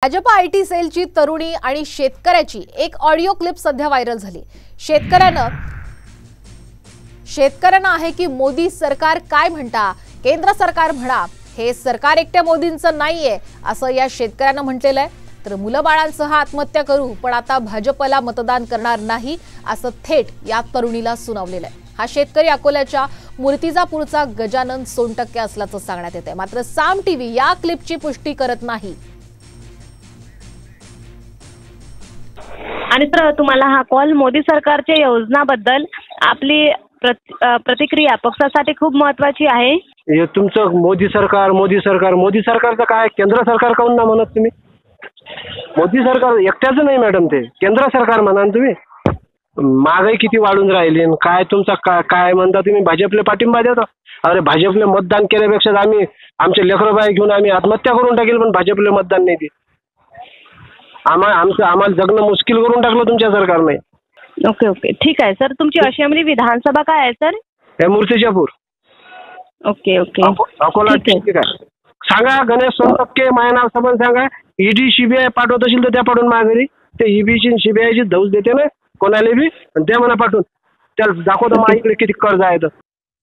Bhajpa IT सेलची तरुणी आणि शेतकऱ्याची एक ऑडिओ क्लिप सध्या व्हायरल झाली। शेतकऱ्यांना आहे की मोदी सरकार काय म्हणता, केंद्र सरकार म्हणा, हे सरकार एकट्या मोदींचं नाहीये असं या शेतकऱ्यानं म्हटलेलं आहे। तर मुलं बाळांसह आत्महत्या करू पण आता भाजपला मतदान करणार नाही असं थेट या तरुणीला सुनावलेलं आहे। हा शेतकरी अकोल्याच्या मूर्तिजापूरचा गजानन सोनटक्के असल्याचं सांगण्यात येते। मात्र साम टीव्ही या क्लिपची पुष्टी करत नाही। आणि तर तुम्हाला हा कॉल मोदी सरकारच्या योजनाबद्दल आपली प्रतिक्रिया पक्षासाठी खूप महत्त्वाची आहे। हे तुमचं मोदी सरकारचं काय, केंद्र सरकार काऊन ना म्हणत तुम्ही? मोदी सरकार एकट्याचं नाही मॅडम, ते केंद्र सरकार म्हणा तुम्ही। महागाई किती वाढून राहिली, काय तुमचा काय म्हणता तुम्ही? भाजपला पाठिंबा देता? अरे भाजपला मतदान केल्यापेक्षा आम्ही आमचे लेकरबाई घेऊन आम्ही आत्महत्या करून टाकेल, पण भाजपला मतदान नाही देत। आम्हाला जगणं मुश्किल करून टाकलं तुमच्या सरकारने। ओके ओके ठीक आहे सर। तुमची अशामली विधानसभा काय आहे सर? हे मूर्तिजापूर। ओके ओके अकोला ठीक आहे। सांगा गणेश सोनटक्के माझं नाव समज सांगा। ईडी सीबीआय पाठवत असेल तर त्या पाठवून माझ्या घरी। ते ईबीची सीबीआयची धौस देते ना कोणाला बी, आणि त्या मला पाठवून त्याला दाखवतो माझ्या इकडे किती कर्ज आहे तर।